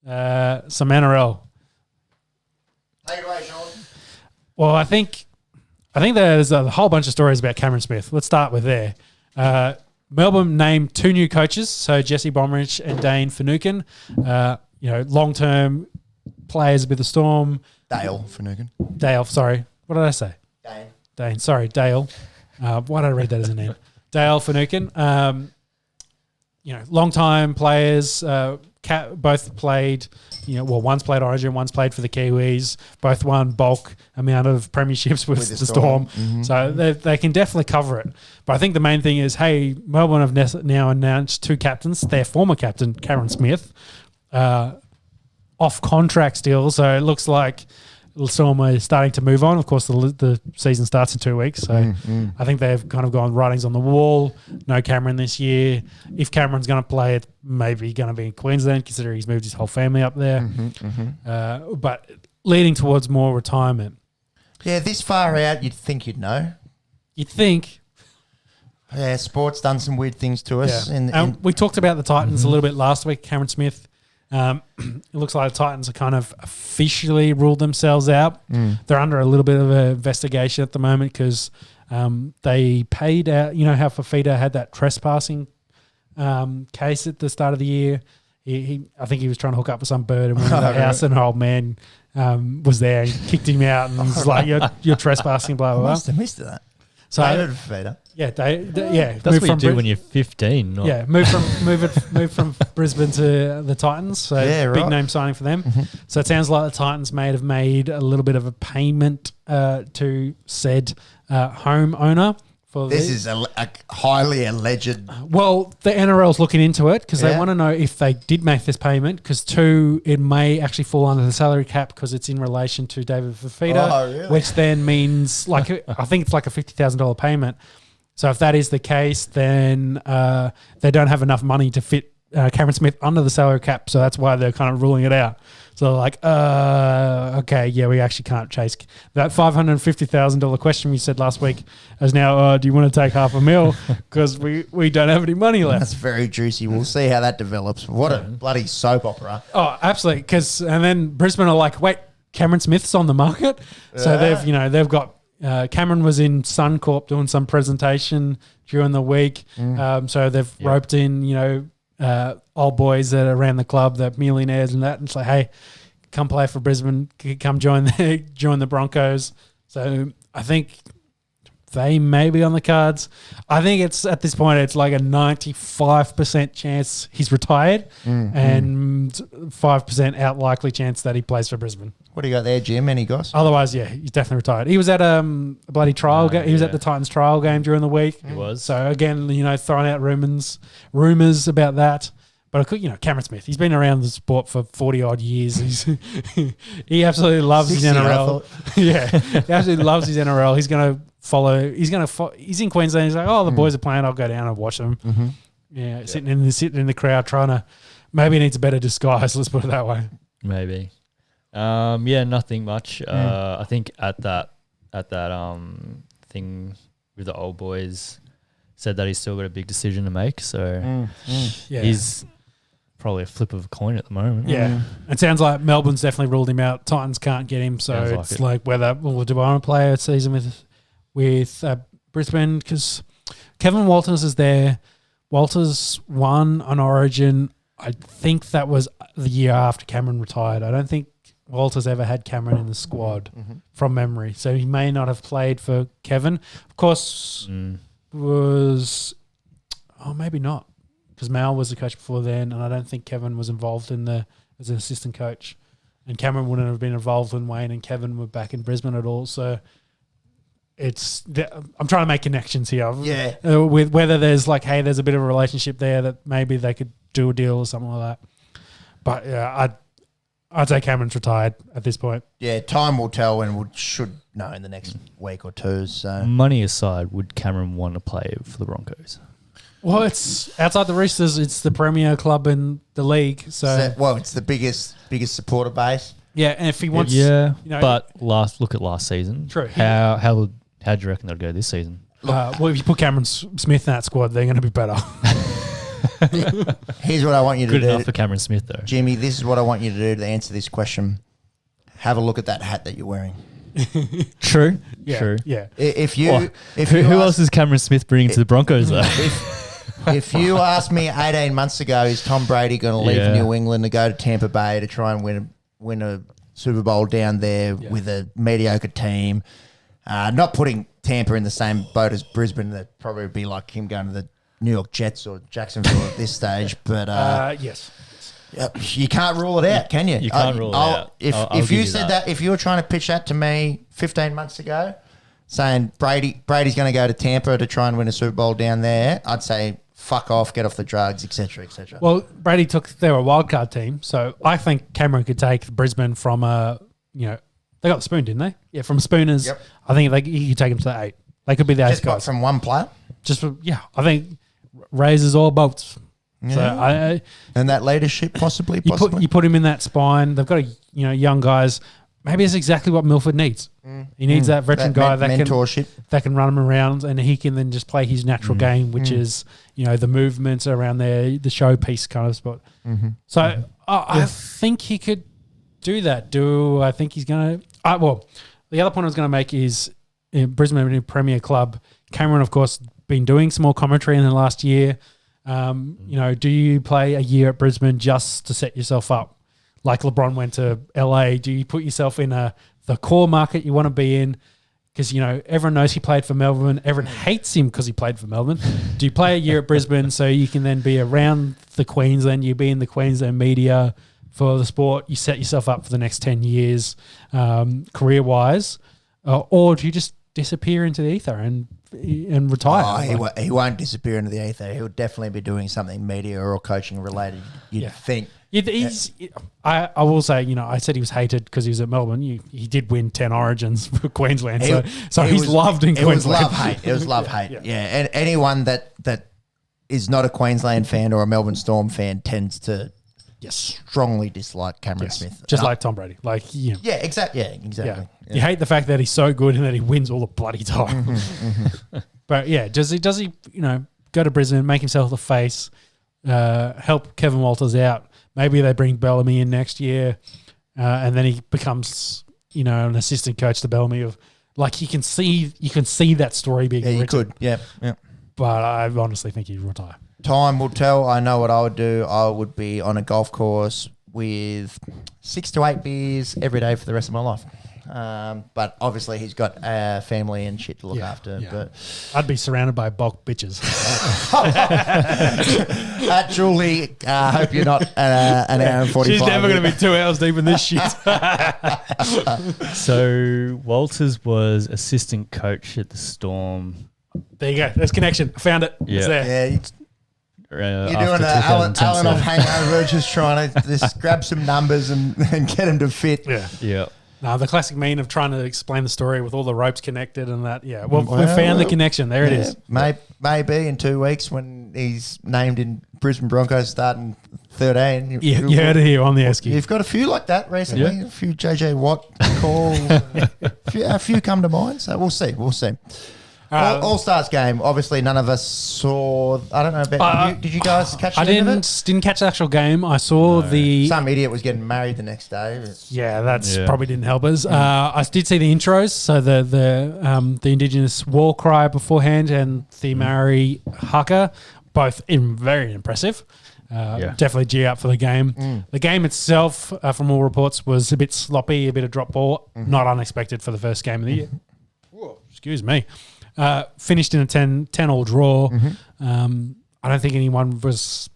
some NRL. Take it away, Sean. Well, I think there's a whole bunch of stories about Cameron Smith. Let's start with there. Melbourne named 2 new coaches, so Jesse Bomrich and Dane Finucane. Long-term players with the Storm. Dale Finucane. Dale, sorry. What did I say? Dane. Sorry, Dale. Why did I read that as a name? Dale Finucane. Long-time players. Both played, one's played Origin, one's played for the Kiwis. Both won bulk amount of premierships with the Storm. Mm-hmm. So they can definitely cover it. But I think the main thing is, hey, Melbourne have now announced 2 captains. Their former captain, Cameron Smith, off contract still. So it looks like Storm are starting to move on. Of course, the season starts in 2 weeks. So I think they've kind of gone writings on the wall. No Cameron this year. If Cameron's going to play, it's maybe going to be in Queensland, considering he's moved his whole family up there. But leading towards more retirement. Yeah, this far out, you'd think you'd know. You'd think. Yeah, sport's done some weird things to us. Yeah. We talked about the Titans a little bit last week, Cameron Smith. It looks like the Titans have kind of officially ruled themselves out. They're under a little bit of an investigation at the moment because they paid out. You know how Fafita had that trespassing case at the start of the year? I think he was trying to hook up with some bird and went to the house, and an old man was there and kicked him out and was like, you're trespassing, blah, blah, blah. I must have missed that. So, Fafita. Yeah, that's what you do when you're 15. Not. Yeah, move from Brisbane to the Titans. So big name signing for them. So it sounds like the Titans may have made a little bit of a payment to said homeowner. This is a highly alleged. Well, the NRL's looking into it because they want to know if they did make this payment. Because 2, it may actually fall under the salary cap because it's in relation to David Fafita, which then means I think it's like a $50,000 payment. So if that is the case, then they don't have enough money to fit Cameron Smith under the salary cap. So that's why they're kind of ruling it out. So they're like, okay, yeah, we actually can't chase that $550,000 question we said last week. Is now, do you want to take $500,000 because we don't have any money left? That's very juicy. We'll see how that develops. What a bloody soap opera! Oh, absolutely. And then Brisbane are like, wait, Cameron Smith's on the market. So they've got. Cameron was in Suncorp doing some presentation during the week. So they've roped in, old boys that are around the club, the millionaires and that, and it's like, hey, come play for Brisbane, come join the Broncos. So I think they may be on the cards. I think it's at this point it's like a 95% chance he's retired and 5% out likely chance that he plays for Brisbane. What do you got there, Jim? Any goss? Otherwise, yeah, he's definitely retired. He was at a bloody trial game. He was at the Titans trial game during the week. He was. So again, throwing out rumors about that. But Cameron Smith, he's been around the sport for 40 odd years. He absolutely loves his NRL. Yeah, he absolutely loves his NRL. He's going to follow. He's in Queensland. He's like, the boys are playing. I'll go down and watch them. Yeah, sitting in the crowd, trying to. Maybe he needs a better disguise. Let's put it that way. Maybe. Nothing much. I think at that thing with the old boys, said that he's still got a big decision to make. So he's probably a flip of a coin at the moment. Yeah. It sounds like Melbourne's definitely ruled him out. Titans can't get him. So it's like whether, do I want to play a season with Brisbane? Because Kevin Walters is there. Walters won an Origin. I think that was the year after Cameron retired. I don't think Walters ever had Cameron in the squad from memory. So he may not have played for Kevin. Of course, maybe not. Because Mal was the coach before then, and I don't think Kevin was involved as an assistant coach. And Cameron wouldn't have been involved when Wayne and Kevin were back in Brisbane at all. So I'm trying to make connections here. Yeah. With whether there's like, hey, there's a bit of a relationship there that maybe they could do a deal or something like that. But yeah, I'd say Cameron's retired at this point. Yeah, time will tell, and we should know in the next week or two. So money aside, would Cameron want to play for the Broncos? Well, it's outside the Roosters. It's the premier club in the league. So it's the biggest supporter base. Yeah, and if he wants, but look at last season. True. How do you reckon they'll go this season? Well, if you put Cameron Smith in that squad, they're going to be better. Here's what I want you to Good do. enough for Cameron Smith, though. Jimmy, this is what I want you to do to answer this question. Have a look at that hat that you're wearing. True. Yeah, True. yeah. If you, Oh, if Who you who ask- else is Cameron Smith bringing to the Broncos, though? if you asked me 18 months ago, is Tom Brady going to leave Yeah. New England to go to Tampa Bay to try and win a Super Bowl down there with a mediocre team? Not putting Tampa in the same boat as Brisbane. That'd probably be like him going to the New York Jets or Jacksonville at this stage. But Yes. you can't rule it out, can you? You can't rule it out. If I'll you give you said that. that, if you were trying to pitch that to me 15 months ago, saying Brady's going to go to Tampa to try and win a Super Bowl down there, I'd say fuck off, get off the drugs, etc., etc. Well, Brady they were a wildcard team, so I think Cameron could take Brisbane from they got the spoon, didn't they? Yeah, from Spooners. Yep. I think he could take them to the 8. They could be the 8 Just got guys. from one player. I think raises all boats. Yeah. So And that leadership possibly. you put him in that spine. They've got young guys. Maybe it's exactly what Milford needs. He needs that veteran guy that mentorship. can run him around, and he can then just play his natural game, which is the movements around there, the showpiece kind of spot. So I think he could do that. Do I think he's going to? The other point I was going to make is in Brisbane, a Premier club. Cameron, of course, been doing some more commentary in the last year. Do you play a year at Brisbane just to set yourself up? Like LeBron went to LA, do you put yourself in the core market you want to be in? Because, everyone knows he played for Melbourne. Everyone hates him because he played for Melbourne. Do you play a year at Brisbane so you can then be around the Queensland, you be in the Queensland media for the sport, you set yourself up for the next 10 years career-wise? Or do you just disappear into the ether and retire? He won't disappear into the ether. He'll definitely be doing something media or coaching related, you'd think. I will say, I said he was hated because he was at Melbourne. He did win 10 Origins for Queensland, so he's loved in Queensland. It was love-hate. And anyone that is not a Queensland fan or a Melbourne Storm fan tends to strongly dislike Cameron Smith. Just like Tom Brady. Exactly. You hate the fact that he's so good and that he wins all the bloody time. But does he go to Brisbane, make himself the face, help Kevin Walters out? Maybe they bring Bellamy in next year, and then he becomes, an assistant coach to Bellamy. You can see that story being written. You could, yeah. But I honestly think he'd retire. Time will tell. I know what I would do. I would be on a golf course with 6 to 8 beers every day for the rest of my life. But obviously he's got a family and shit to look after. Yeah. But I'd be surrounded by bulk bitches. Julie, I hope you're not an hour and 45. She's never going to be 2 hours deep in this shit. So Walters was assistant coach at the Storm. There you go. There's connection. I found it. Yeah. It's there. Yeah, you're doing an Alan off hangover, just trying to just grab some numbers and get them to fit. Yeah. No, the classic meme of trying to explain the story with all the ropes connected and that. Yeah. Well, we found the connection. There it is. Maybe in 2 weeks when he's named in Brisbane Broncos starting 13. You heard it here on the Esky. You've got a few like that recently. A few JJ Watt calls. a few come to mind. So we'll see. All-Stars game. Obviously, none of us saw. I don't know about. Did you guys catch? I didn't catch the actual game. I saw some idiot was getting married the next day. Yeah, that's probably didn't help us. I did see the intros. So the Indigenous war cry beforehand and the Maori haka, both very impressive. Definitely G up for the game. The game itself, from all reports, was a bit sloppy, a bit of drop ball. Not unexpected for the first game of the year. Whoa, excuse me. Finished in a 10-all draw. I don't think anyone was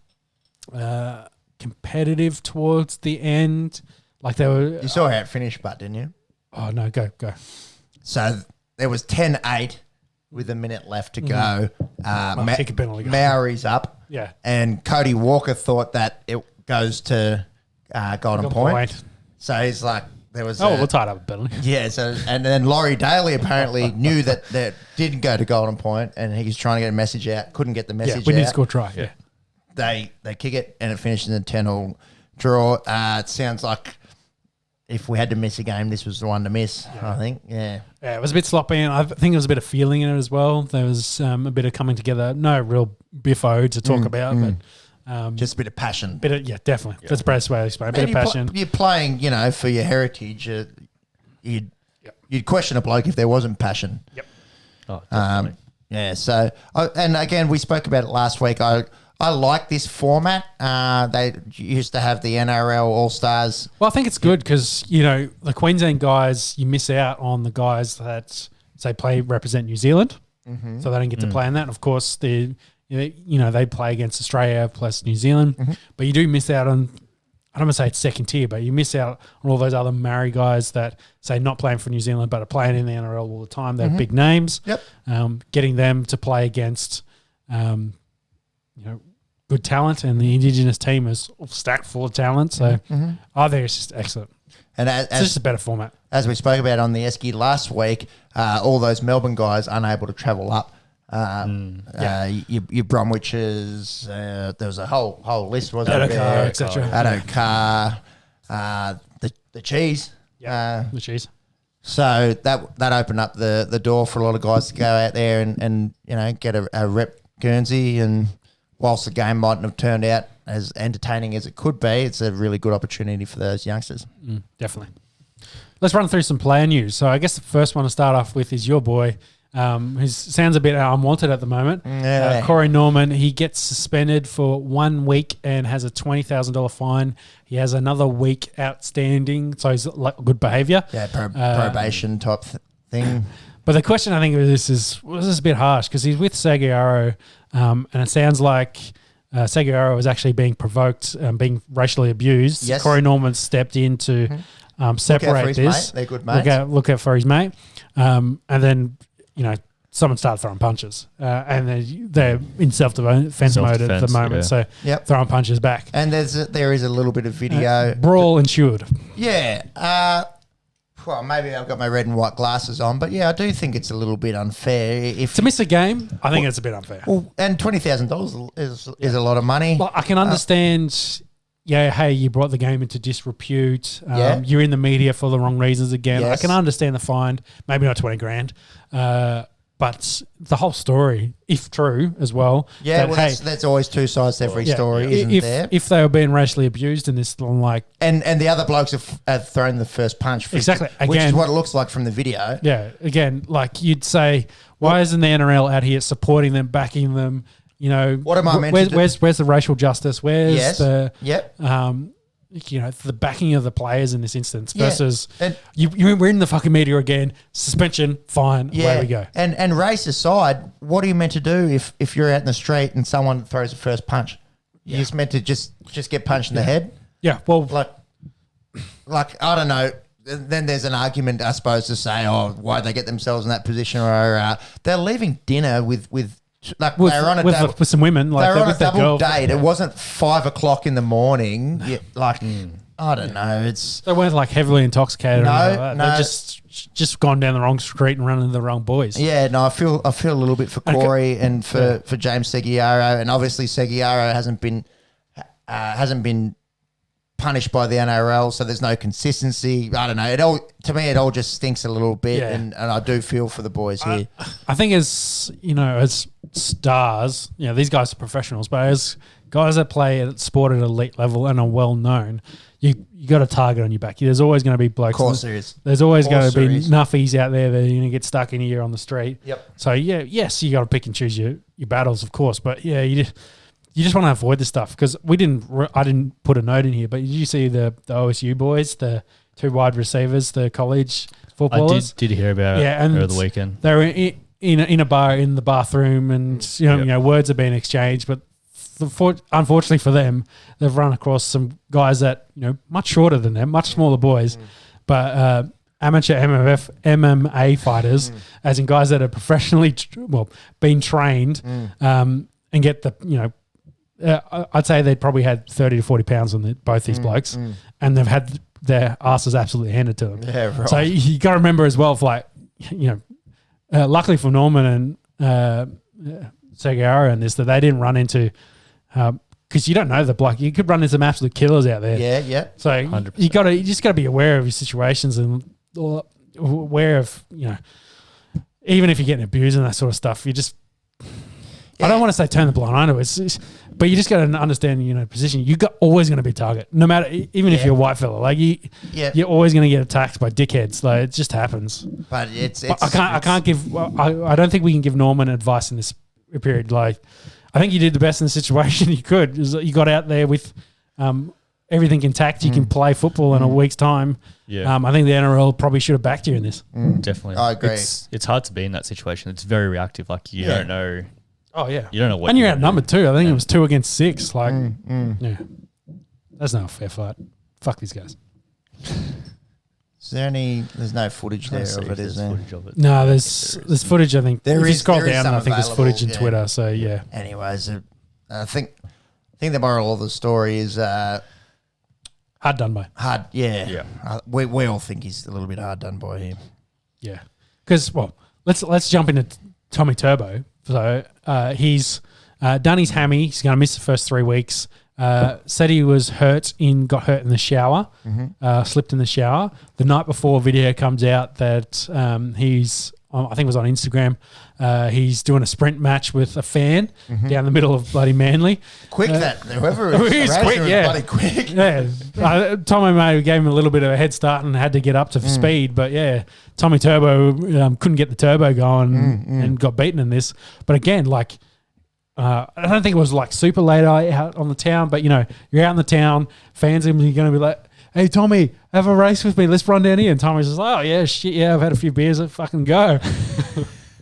competitive towards the end. Like they were. You saw how it finished, but didn't you? Oh no, go. So there was 10-8 with a minute left to go. Kick a penalty. Maori's up. Yeah. And Cody Walker thought that it goes to golden point. So he's like, there was. We'll tie it up a penalty. Yeah. So and then Laurie Daly apparently knew that didn't go to golden point, and he was trying to get a message out, couldn't get the message out. We did score try. Yeah. They kick it and it finished in a 10-all draw. It sounds like if we had to miss a game, this was the one to miss. I think. Yeah. Yeah, it was a bit sloppy, and I think there was a bit of feeling in it as well. There was a bit of coming together. No real biffo to talk about, but Just a bit of passion. Definitely. That's the best way to explain. A bit of passion. You're playing, for your heritage. You'd question a bloke if there wasn't passion. Yep. Oh, definitely. So, and again, we spoke about it last week. I like this format. They used to have the NRL All-Stars. Well, I think it's good because, the Queensland guys, you miss out on the guys that, say, represent New Zealand. Mm-hmm. So they don't get to play in that. And of course, they play against Australia plus New Zealand. Mm-hmm. But you do miss out on, I don't want to say it's second tier, but you miss out on all those other Maori guys that, say, not playing for New Zealand but are playing in the NRL all the time. They're big names. Yep. Getting them to play against, good talent, and the Indigenous team is stacked full of talent. So I think it's just excellent. And it's just a better format. As we spoke about on the Esky last week, all those Melbourne guys unable to travel up. Your Bromwiches, there was a whole list, wasn't there? etc. Addo the cheese. The cheese. So that opened up the door for a lot of guys to go out there and get a rep Guernsey. And whilst the game mightn't have turned out as entertaining as it could be, it's a really good opportunity for those youngsters. Definitely. Let's run through some player news. So I guess the first one to start off with is your boy, who sounds a bit unwanted at the moment. Corey Norman, he gets suspended for 1 week and has a $20,000 fine. He has another week outstanding, so he's like good behaviour. Yeah, probation type thing. But the question I think of this is, was this a bit harsh? Because he's with Seguiaro, and it sounds like Seguiaro was actually being provoked, being racially abused. Yes. Corey Norman stepped in to separate this. Mate. They're good mates. Look out for his mate. And then, someone started throwing punches. And they're in self-defense mode at the moment. So throwing punches back. And there is a little bit of video. Brawl ensued. Yeah. Well, maybe I've got my red and white glasses on, but I do think it's a little bit unfair. To miss a game, I think it's a bit unfair. Well, and $20,000 is a lot of money. Well, I can understand... hey, you brought the game into disrepute. You're in the media for the wrong reasons again. Yes. I can understand the fine, maybe not $20,000, but the whole story, if true as well. Yeah, that's always two sides to every story, isn't there? If they were being racially abused in this, and the other blokes have thrown the first punch, exactly, which is what it looks like from the video. Yeah, again, you'd say, why isn't the NRL out here supporting them, backing them? What am I meant to do? Where's the racial justice? Where's the backing of the players in this instance versus we're in the fucking media again, suspension, fine, away we go. And race aside, what are you meant to do if you're out in the street and someone throws the first punch? You're just meant to just get punched in the head? Yeah, well, like I don't know. Then there's an argument, I suppose, to say, why'd they get themselves in that position? Or they're leaving dinner with they were on a double, with some women. They were on a double date. It wasn't 5 o'clock in the morning. I don't know. They weren't heavily intoxicated. No. They just gone down the wrong street and run into the wrong boys. Yeah, no. I feel a little bit for Corey and for James Seguiaro, and obviously Seguiaro hasn't been punished by the NRL, so there's no consistency. I don't know. To me, it all just stinks a little bit, and I do feel for the boys here. I think as stars, these guys are professionals, but as guys that play at sport at elite level and are well known, you got a target on your back. There's always going to be blokes. Of course there is. There's always going to be nuffies out there that are going to get stuck in here on the street. Yep. So yes, you got to pick and choose your battles, of course, but you just want to avoid this stuff because I didn't put a note in here, but did you see the OSU boys, the 2 wide receivers, the college footballers? I did hear about it over the weekend. They were in a bar, in the bathroom, and words are being exchanged, but unfortunately for them, they've run across some guys that much shorter than them, much smaller boys, but amateur MMA fighters, as in guys that are professionally been trained, and get the I'd say they'd probably had 30 to 40 pounds on both these blokes, and they've had their asses absolutely handed to them. Yeah, right. So you got to remember as well, luckily for Norman and Seguiaro and this, that they didn't run into, because you don't know the bloke. You could run into some absolute killers out there. Yeah. So 100%. You just got to be aware of your situations and aware of even if you're getting abused and that sort of stuff, you just. I don't want to say turn the blind eye to it, but you just got to understand, position. You're always going to be a target, no matter, even if you're a white fella. Like you're always going to get attacked by dickheads. Like it just happens. But I can't give. I don't think we can give Norman advice in this period. Like I think you did the best in the situation you could. You got out there with everything intact. You can play football in a week's time. Yeah. I think the NRL probably should have backed you in this. Definitely. I agree. It's hard to be in that situation. It's very reactive. Like you don't know. Oh yeah, you don't know what. And you're outnumbered too. I think it was 2 against 6. Like, yeah, that's not a fair fight. Fuck these guys. Is there any? There's no footage there of it, is there? No, there's footage. I think if you scroll down, I think there's footage in Twitter. So yeah. Anyways, I think the moral of the story is hard done by. Hard, yeah. We all think he's a little bit hard done by him. Yeah, because let's jump into Tommy Turbo. So he's done his hammy. He's going to miss the first 3 weeks. Said he was got hurt in the shower, slipped in the shower. The night before, video comes out that he's, I think it was on Instagram, he's doing a sprint match with a fan down the middle of bloody Manly. Quick whoever is quick, bloody quick. Yeah, Tommy May gave him a little bit of a head start and had to get up to speed, but yeah, Tommy Turbo couldn't get the turbo going and got beaten in this. But again, like, I don't think it was like super late out on the town, but you're out in the town, fans are going to be like, hey, Tommy, have a race with me. Let's run down here. And Tommy's just like, oh, yeah, shit, yeah, I've had a few beers. Let's fucking go.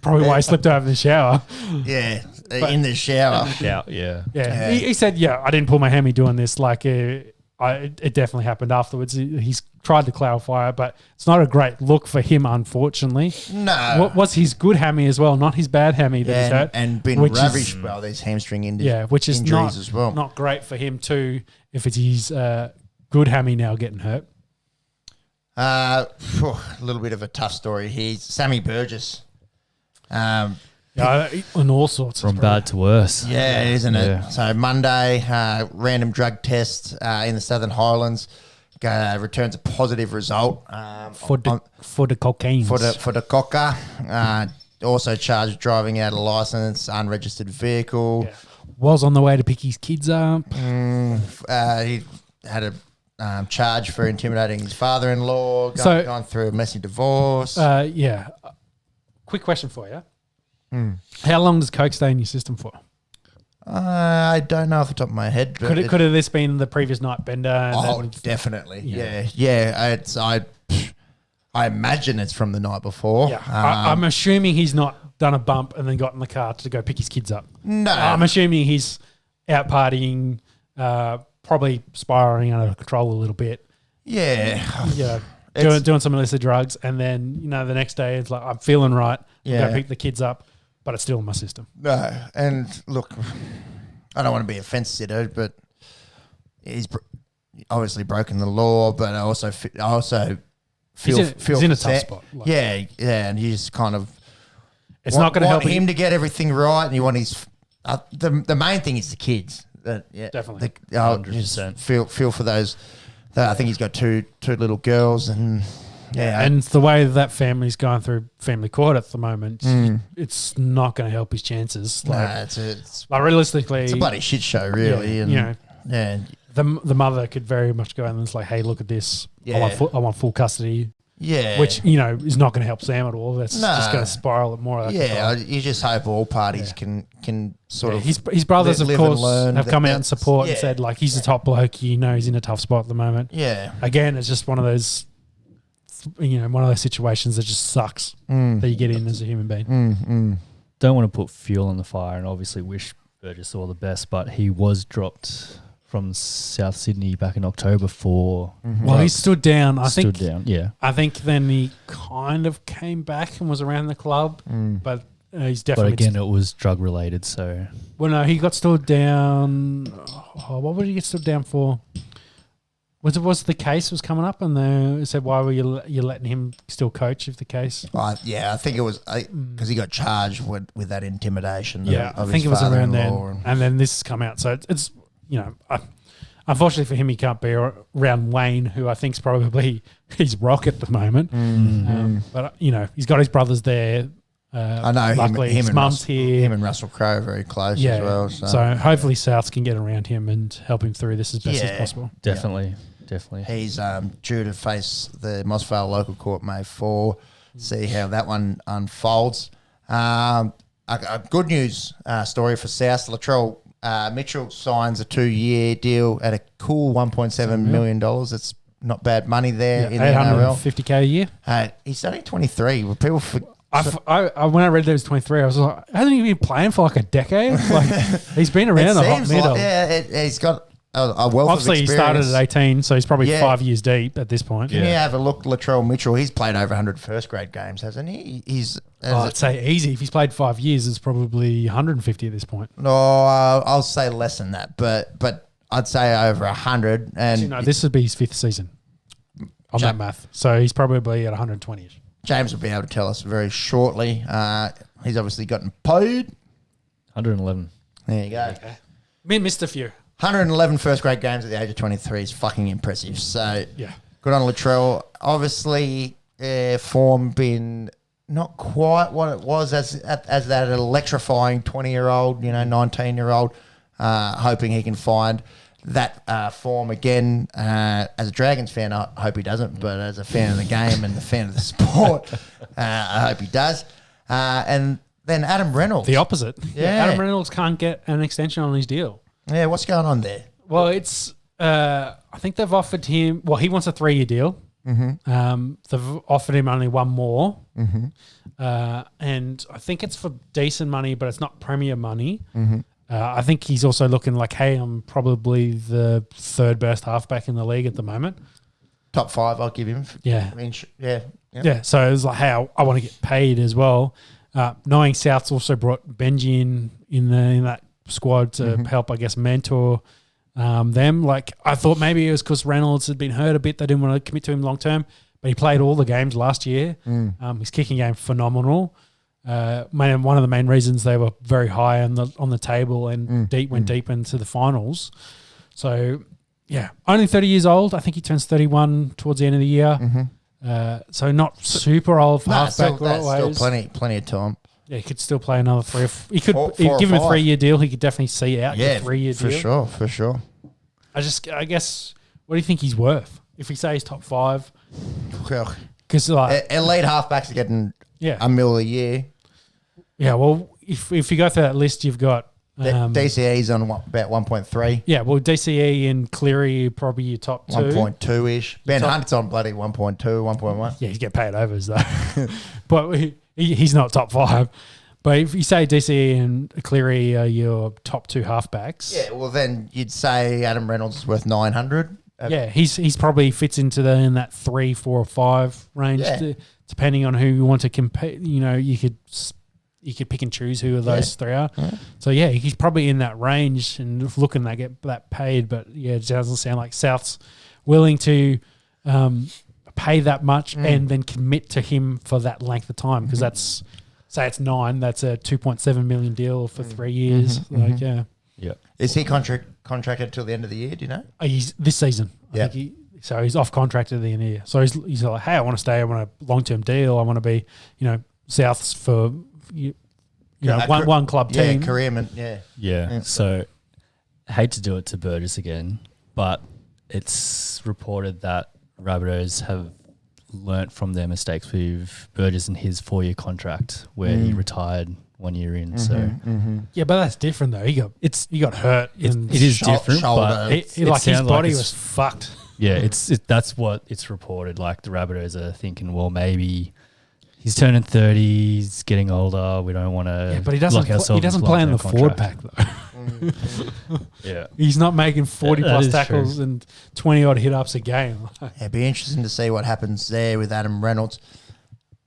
Probably why he slipped over in the shower. Yeah, in the shower. Yeah. He said, yeah, I didn't pull my hammy doing this. Like, it definitely happened afterwards. He's tried to clarify it, but it's not a great look for him, unfortunately. No. What was his good hammy as well, not his bad hammy that he's hurt. And been ravaged by these hamstring injuries which is as well. Not great for him too if it's his good hammy now getting hurt. A little bit of a tough story here. Sammy Burgess. On all sorts. From bad to worse. Yeah, isn't it? So Monday, random drug test in the Southern Highlands returns a positive result. For the cocaine. For the coca. Also charged driving out of license, unregistered vehicle. Yeah. Was on the way to pick his kids up. He had a charge for intimidating his father-in-law, gone through a messy divorce. Quick question for you. How long does coke stay in your system for? I don't know off the top of my head. Could have this been the previous night bender? Definitely. Yeah. I imagine it's from the night before. Yeah. I'm assuming he's not done a bump and then got in the car to go pick his kids up. No. I'm assuming he's out partying, probably spiraling out of control a little bit. Yeah. Doing some illicit drugs, and then the next day it's like, I'm feeling right. I'm going to pick the kids up, but it's still in my system. No, and look, I don't want to be a fence sitter, but he's obviously broken the law. But I also feel he's in a tough spot. And you just kind of it's not going to help him to get everything right, and you want his the main thing is the kids. Definitely, 100%. Feel for those. I think he's got two little girls, and and the way that family's going through family court at the moment, it's not going to help his chances. It's realistically, it's a bloody shit show, really. The mother could very much go in and it's like, hey, look at this. I want full custody. Yeah, which is not going to help Sam at all. That's just going to spiral it more. You just hope all parties can sort of. His brothers, of course, have come out and support and said like he's the top bloke. He's in a tough spot at the moment. Yeah. Again, it's just one of those, one of those situations that just sucks that you get in as a human being. Don't want to put fuel on the fire, and obviously wish Burgess all the best, but he was dropped from South Sydney back in October for... Well, he stood down. I think then he kind of came back and was around the club, but he's definitely... But again, it was drug-related, so... Well, no, he got stood down... what would he get stood down for? Was the case was coming up and they said, why were you letting him still coach if the case... I think it was because he got charged with that intimidation. Yeah, I think it was around then. And then this has come out. So it's unfortunately for him, he can't be around Wayne, who I think is probably his rock at the moment. But he's got his brothers there. I know luckily his mum's here. Him and Russell Crowe are very close as well. So hopefully Souths can get around him and help him through this as best as possible. Definitely. He's due to face the Mossvale Local Court May 4. See how that one unfolds. A good news story for South. Latrell Mitchell signs a 2-year deal at a cool $1.7 million. It's not bad money there in the NRL. $850K a year. He's only 23. People when I read that he was 23, I was like, hasn't he been playing for like a decade? Like he's been around a hot middle. He's got a wealth Obviously, of experience. he started at 18, so he's probably 5 years deep at this point. Can you have a look, Latrell Mitchell? He's played over 100 first grade games, hasn't he? I'd say easy. If he's played 5 years, it's probably 150 at this point. No, I'll say less than that, but I'd say over 100. And this would be his 5th season on that math. So he's probably at 120ish. James will be able to tell us very shortly. He's obviously gotten paid. 111. There you go. Okay. Missed a few. 111 first grade games at the age of 23 is fucking impressive. So good on Latrell. Obviously, form been not quite what it was as that electrifying 20-year-old, 19-year-old, hoping he can find that form again. As a Dragons fan, I hope he doesn't, but as a fan of the game and the fan of the sport, I hope he does. And then Adam Reynolds. The opposite. Yeah. Adam Reynolds can't get an extension on his deal. Yeah, what's going on there? Well, it's I think they've offered him. Well, he wants a 3-year deal. Mm-hmm. They've offered him only one more, and I think it's for decent money, but it's not premier money. Mm-hmm. I think he's also looking like, hey, I'm probably the 3rd best halfback in the league at the moment. Top 5, I'll give him. Yeah, I mean, So it's like, hey, I want to get paid as well. Knowing South's also brought Benji in that squad to help, I guess, mentor them. Like, I thought maybe it was because Reynolds had been hurt a bit. They didn't want to commit to him long term, but he played all the games last year. His kicking game phenomenal. One of the main reasons they were very high on the table and went deep into the finals. So only 30 years old. I think he turns 31 towards the end of the year. So not super old for halfback. Still plenty of time. Yeah, he could still play another 3 or 4. He could give him a 3-year deal. He could definitely see out a 3-year deal. For sure. I guess, what do you think he's worth? If we say he's top 5, because elite halfbacks are getting $1 million a year. Yeah, well, if you go through that list, you've got DCE's on about 1.3. Yeah, well, DCE and Cleary are probably your top 2. 1.2-ish. Ben Hunt's on bloody 1.2, 1.1. Yeah, he's getting paid overs though. But he's not top 5. But if you say DCE and Cleary are your top 2 halfbacks. Yeah, well then you'd say Adam Reynolds is worth 900. Yeah, he's probably fits into in that 3, 4, or 5 range, depending on who you want to compete. You could pick and choose who those 3 are. Yeah. So he's probably in that range and looking to get that paid. But it doesn't sound like South's willing to pay that much and then commit to him for that length of time, because that's, say it's 9, that's a $2.7 million deal for 3 years. Is he contracted till the end of the year? Do you know? He's this season. I think so he's off contract at the end of the year. So he's like, hey, I want to stay. I want a long-term deal. I want to be, Souths for one club team. Careerman. Yeah. So I hate to do it to Burgess again, but it's reported that Rabbitohs have learnt from their mistakes with Burgess and his 4-year contract where he retired 1 year in. Yeah, but that's different though. He got hurt. It is different, but his body was fucked. Yeah, that's what it's reported. Like the Rabbitohs are thinking, well, maybe he's turning 30, he's getting older. We don't want to. Yeah, but he doesn't play in the forward pack though. He's not making 40 plus tackles true. And 20 odd hit ups a game. It'd be interesting to see what happens there with Adam Reynolds.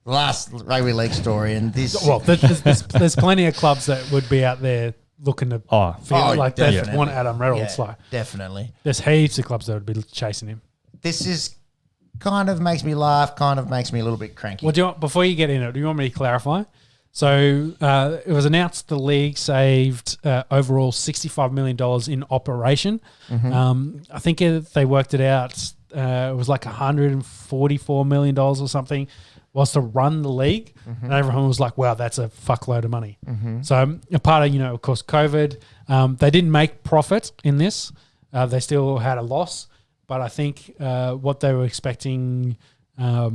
Last rugby league story, and this. Well, there's plenty of clubs that would be out there looking to feel like they want Adam Reynolds. Yeah, definitely. There's heaps of clubs that would be chasing him. This is kind of makes me laugh, kind of makes me a little bit cranky. Well, before you get into it, do you want me to clarify? So it was announced the league saved overall $65 million in operation. I think they worked it out. it was like $144 million or something, was to run the league. And everyone was like, wow, that's a fuckload of money. So a part of, of course, COVID, they didn't make profit in this. They still had a loss. But I think what they were expecting, I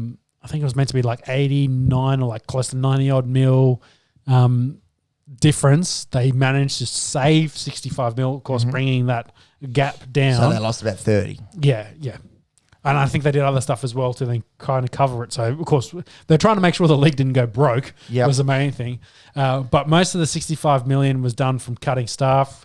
think it was meant to be like 89 or like close to 90 odd mil difference. They managed to save 65 mil, of course, bringing that gap down. So they lost about 30. Yeah. And I think they did other stuff as well to then kind of cover it. So, of course, they're trying to make sure the league didn't go broke was the main thing. But most of the 65 million was done from cutting staff,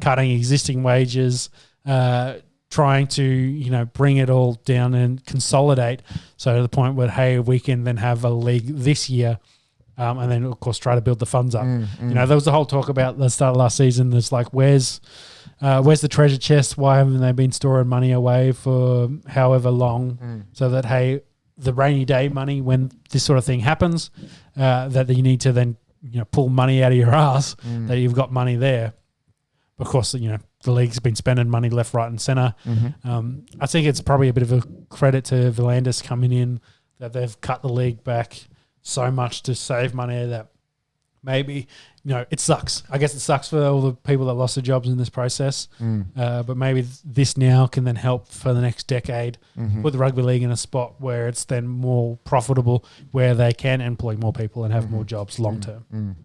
cutting existing wages, trying to, bring it all down and consolidate. So to the point where, hey, we can then have a league this year and then, of course, try to build the funds up. There was the whole talk about the start of last season. There's like, where's the treasure chest? Why haven't they been storing money away for however long? So that, hey, the rainy day money, when this sort of thing happens, that you need to then, pull money out of your ass, that you've got money there. Of course, the league's been spending money left, right and centre. I think it's probably a bit of a credit to Volandis coming in that they've cut the league back so much to save money that maybe, it sucks. I guess it sucks for all the people that lost their jobs in this process. But maybe this now can then help for the next decade, put the rugby league in a spot where it's then more profitable, where they can employ more people and have more jobs long term.